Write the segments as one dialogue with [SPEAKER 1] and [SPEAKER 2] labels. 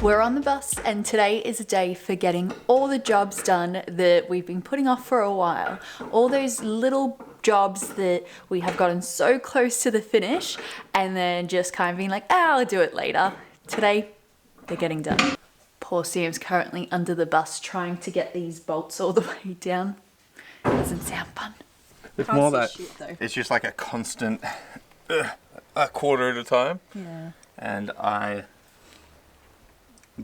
[SPEAKER 1] We're on the bus and today is a day for getting all the jobs done that we've been putting off for a while. All those little jobs that we have gotten so close to the finish and then just kind of being like, I'll do it later. Today, they're getting done. Poor Sam's currently under the bus trying to get these bolts all the way down. Doesn't sound fun.
[SPEAKER 2] It's more that it's just like a constant a quarter at a time.
[SPEAKER 1] Yeah.
[SPEAKER 2] And I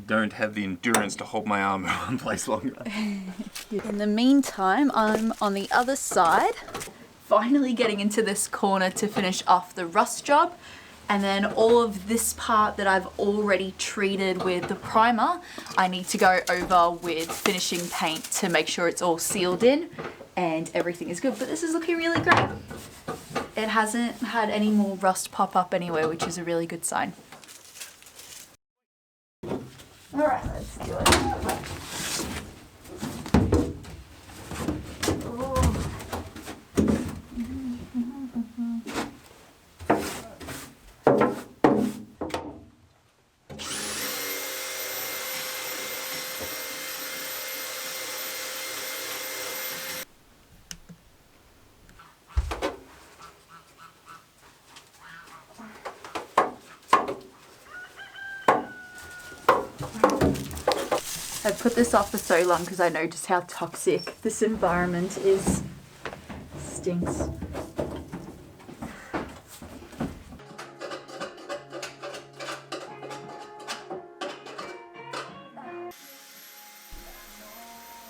[SPEAKER 2] don't have the endurance to hold my arm in one place longer.
[SPEAKER 1] In the meantime, I'm on the other side, finally getting into this corner to finish off the rust job. And then all of this part that I've already treated with the primer, I need to go over with finishing paint to make sure it's all sealed in and everything is good. But this is looking really great. It hasn't had any more rust pop up anywhere, which is a really good sign. All right, let's do it. I've put this off for so long because I know just how toxic this environment is. Stinks.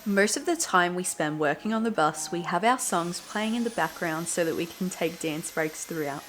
[SPEAKER 1] Most of the time we spend working on the bus, we have our songs playing in the background so that we can take dance breaks throughout.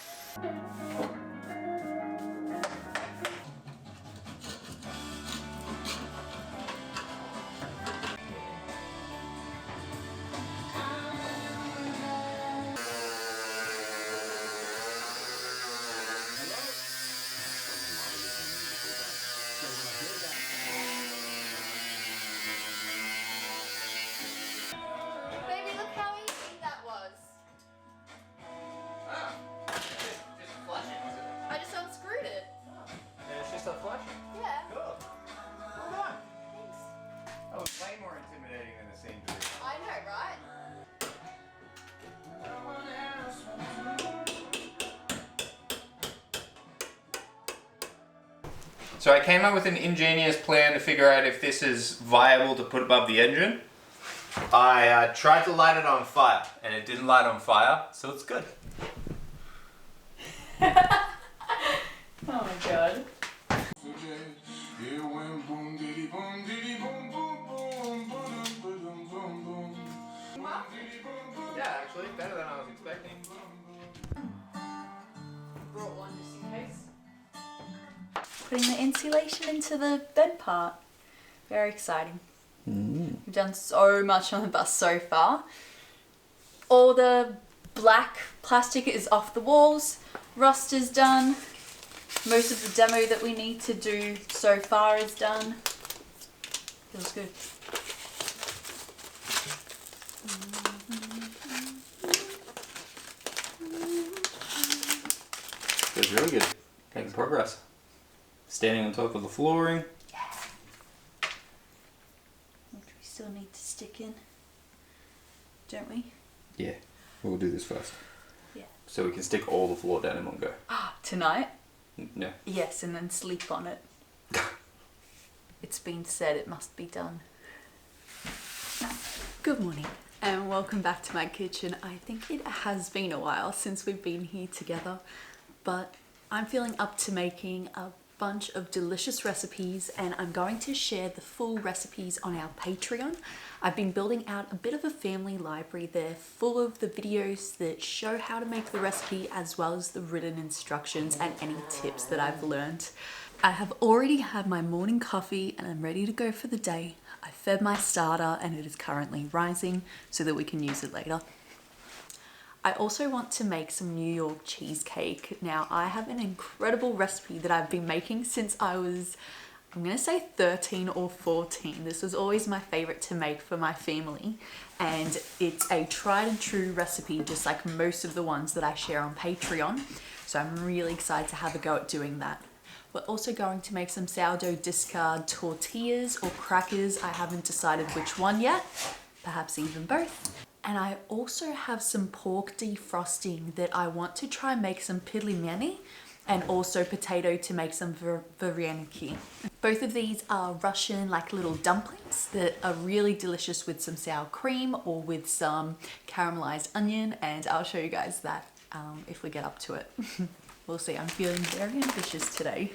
[SPEAKER 2] So I came up with an ingenious plan to figure out if this is viable to put above the engine. I tried to light it on fire and it didn't light on fire, so it's good.
[SPEAKER 1] Oh my god.
[SPEAKER 2] Yeah, actually, better than I was expecting.
[SPEAKER 1] Brought one just in case. Putting the insulation into the bed part. Very exciting. We've done so much on the bus so far. All the black plastic is off the walls. Rust is done. Most of the demo that we need to do so far is done. Feels good.
[SPEAKER 2] Feels really good. Making progress. Standing on top of the flooring.
[SPEAKER 1] Yeah. Which we still need to stick in, don't we?
[SPEAKER 2] Yeah, we'll do this first.
[SPEAKER 1] Yeah.
[SPEAKER 2] So we can stick all the floor down in one go.
[SPEAKER 1] Tonight?
[SPEAKER 2] No.
[SPEAKER 1] Yes, and then sleep on it. It's been said it must be done. Good morning and welcome back to my kitchen. I think it has been a while since we've been here together, but I'm feeling up to making a bunch of delicious recipes and I'm going to share the full recipes on our Patreon. I've been building out a bit of a family library there full of the videos that show how to make the recipe as well as the written instructions and any tips that I've learned. I have already had my morning coffee and I'm ready to go for the day. I fed my starter and it is currently rising so that we can use it later. I also want to make some New York cheesecake. Now I have an incredible recipe that I've been making since I was, I'm gonna say 13 or 14. This was always my favorite to make for my family and it's a tried and true recipe just like most of the ones that I share on Patreon. So I'm really excited to have a go at doing that. We're also going to make some sourdough discard tortillas or crackers. I haven't decided which one yet, perhaps even both. And I also have some pork defrosting that I want to try and make some pilimeni, and also potato to make some vareniki. Both of these are Russian like little dumplings that are really delicious with some sour cream or with some caramelized onion, and I'll show you guys that if we get up to it. We'll see. I'm feeling very ambitious today.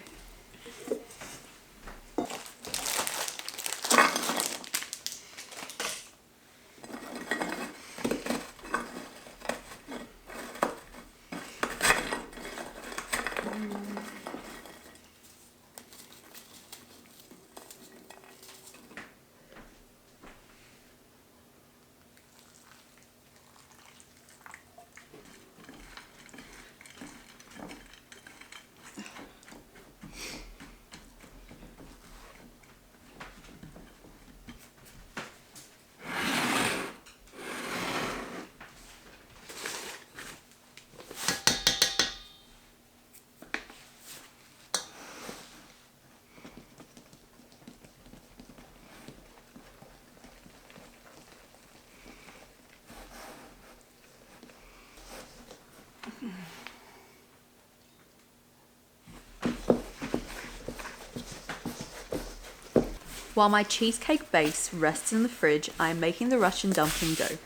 [SPEAKER 1] While my cheesecake base rests in the fridge, I am making the Russian dumpling dough.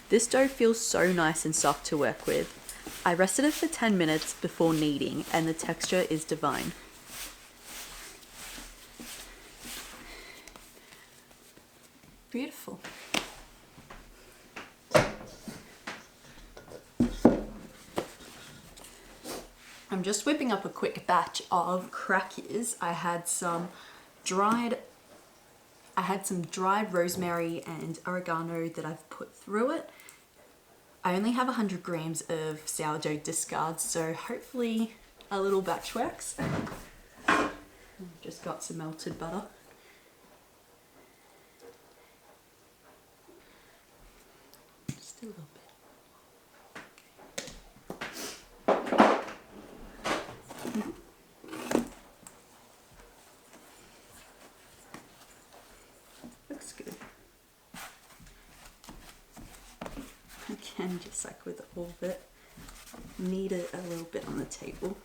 [SPEAKER 1] This dough feels so nice and soft to work with. I rested it for 10 minutes before kneading, and the texture is divine. Beautiful. I'm just whipping up a quick batch of crackers. I had some dried rosemary and oregano that I've put through it. I only have 100 grams of sourdough discards, so hopefully a little batch works. Just got some melted butter. Just a little bit. Looks good. Again, just like with all of it, knead it a little bit on the table.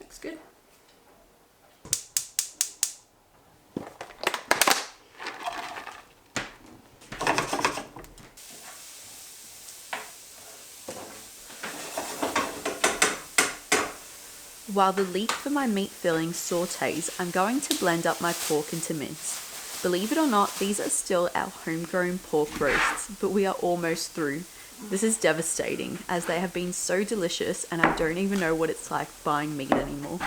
[SPEAKER 1] Looks good. While the leek for my meat filling sautés, I'm going to blend up my pork into mince. Believe it or not, these are still our homegrown pork roasts, but we are almost through. This is devastating, as they have been so delicious and I don't even know what it's like buying meat anymore.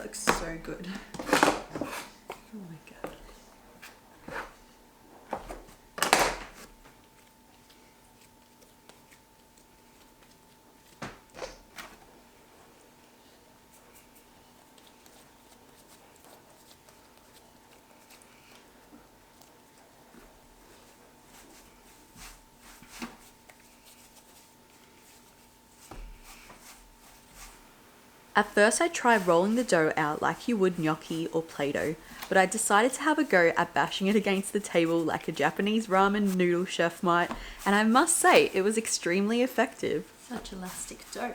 [SPEAKER 1] Looks so good. Oh my god. At first I tried rolling the dough out like you would gnocchi or Play-Doh, but I decided to have a go at bashing it against the table like a Japanese ramen noodle chef might, and I must say it was extremely effective. Such elastic dough.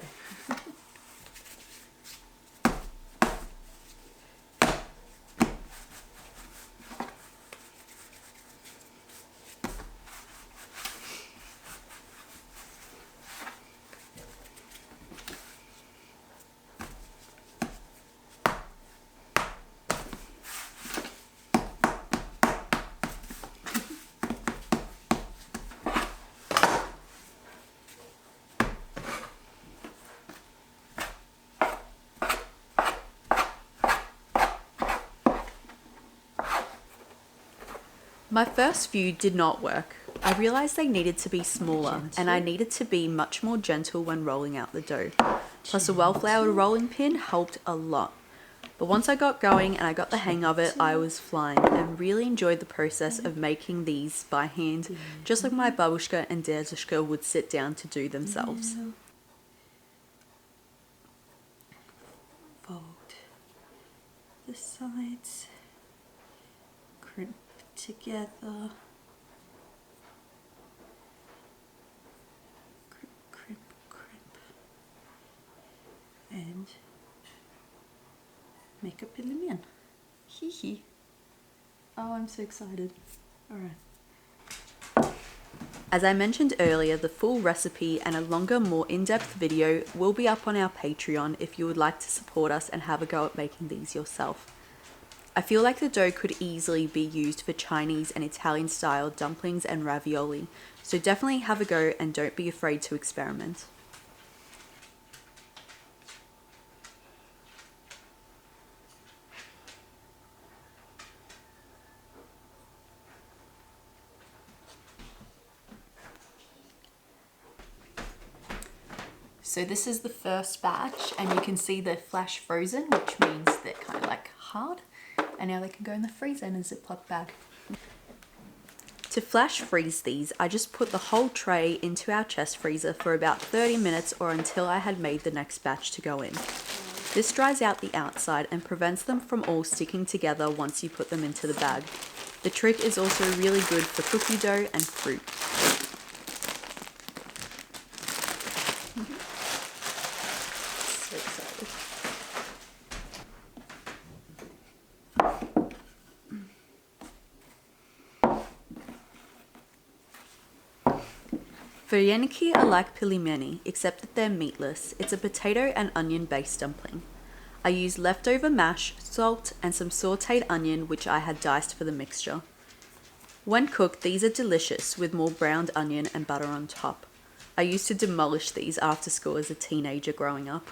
[SPEAKER 1] My first few did not work. I realized they needed to be smaller and I needed to be much more gentle when rolling out the dough. Plus a well-floured rolling pin helped a lot. But once I got going and I got the hang of it, I was flying and really enjoyed the process of making these by hand, just like my babushka and dedushka would sit down to do themselves. Fold the sides, crimp together, crimp, and make a Pilimeni. Hee hee. Oh, I'm so excited. Alright. As I mentioned earlier, the full recipe and a longer, more in-depth video will be up on our Patreon if you would like to support us and have a go at making these yourself. I feel like the dough could easily be used for Chinese and Italian style dumplings and ravioli, so definitely have a go and don't be afraid to experiment. So this is the first batch and you can see they're flash frozen, which means they're kind of like hard. And now they can go in the freezer in a Ziploc bag. To flash freeze these, I just put the whole tray into our chest freezer for about 30 minutes or until I had made the next batch to go in. This dries out the outside and prevents them from all sticking together once you put them into the bag. The trick is also really good for cookie dough and fruit. So excited. Varyeniki are like Pilimeni, except that they're meatless. It's a potato and onion based dumpling. I used leftover mash, salt, and some sauteed onion which I had diced for the mixture. When cooked, these are delicious with more browned onion and butter on top. I used to demolish these after school as a teenager growing up.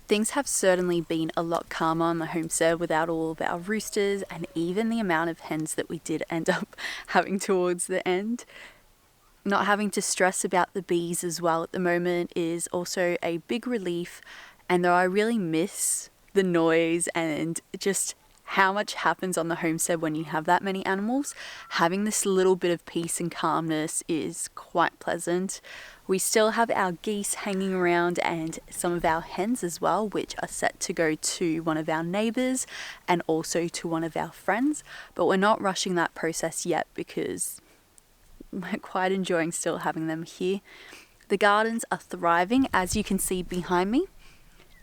[SPEAKER 1] Things have certainly been a lot calmer on the homestead without all of our roosters and even the amount of hens that we did end up having towards the end. Not having to stress about the bees as well at the moment is also a big relief, and though I really miss the noise and just how much happens on the homestead when you have that many animals, having this little bit of peace and calmness is quite pleasant. We still have our geese hanging around and some of our hens as well, which are set to go to one of our neighbours and also to one of our friends, but we're not rushing that process yet because we're quite enjoying still having them here. The gardens are thriving, as you can see behind me.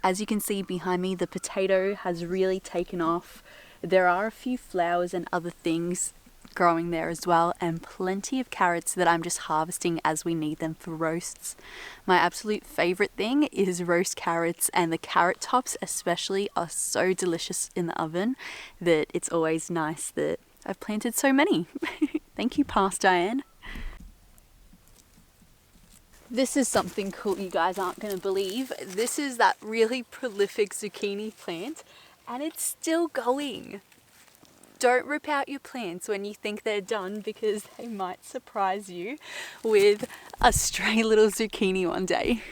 [SPEAKER 1] As you can see behind me, the potato has really taken off. There are a few flowers and other things growing there as well, and plenty of carrots that I'm just harvesting as we need them for roasts. My absolute favourite thing is roast carrots, and the carrot tops especially are so delicious in the oven that it's always nice that I've planted so many. Thank you, past Diane. This is something cool you guys aren't going to believe. This is that really prolific zucchini plant and it's still going. Don't rip out your plants when you think they're done because they might surprise you with a stray little zucchini one day.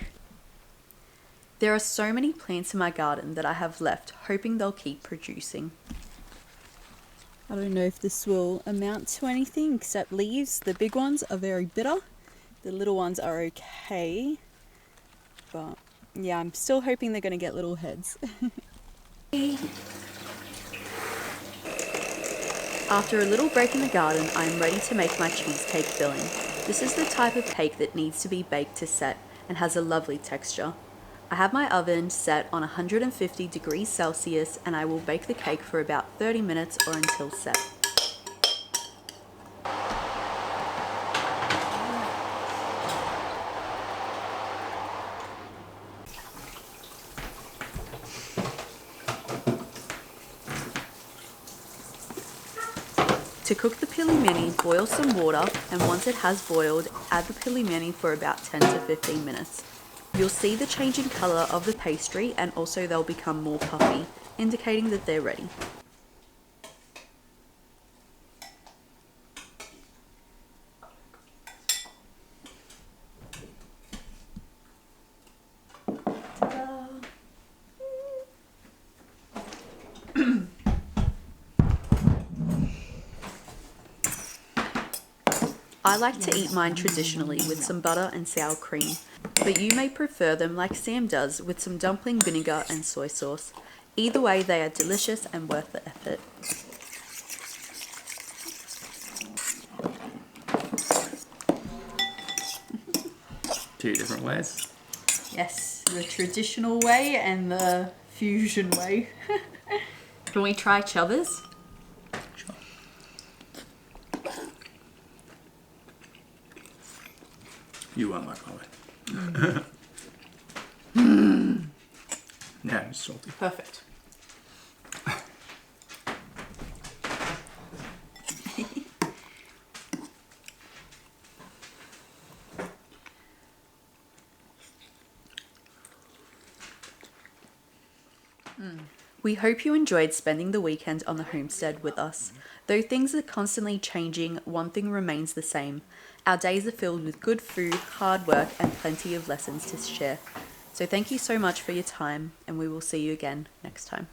[SPEAKER 1] There are so many plants in my garden that I have left, hoping they'll keep producing. I don't know if this will amount to anything except leaves. The big ones are very bitter. The little ones are okay. But yeah, I'm still hoping they're going to get little heads. After a little break in the garden, I am ready to make my cheesecake filling. This is the type of cake that needs to be baked to set and has a lovely texture. I have my oven set on 150 degrees Celsius and I will bake the cake for about 30 minutes or until set. To cook the pilimeni, boil some water, and once it has boiled, add the pilimeni for about 10 to 15 minutes. You'll see the change in colour of the pastry and also they'll become more puffy, indicating that they're ready. I like to eat mine traditionally with some butter and sour cream, but you may prefer them like Sam does with some dumpling vinegar and soy sauce. Either way, they are delicious and worth the effort.
[SPEAKER 2] Two different ways.
[SPEAKER 1] Yes, the traditional way and the fusion way. Can we try Chubbers?
[SPEAKER 2] Sure. You won't like mine. Yeah, it's salty.
[SPEAKER 1] Perfect. We hope you enjoyed spending the weekend on the homestead with us. Though things are constantly changing, one thing remains the same. Our days are filled with good food, hard work, and plenty of lessons to share. So thank you so much for your time, and we will see you again next time.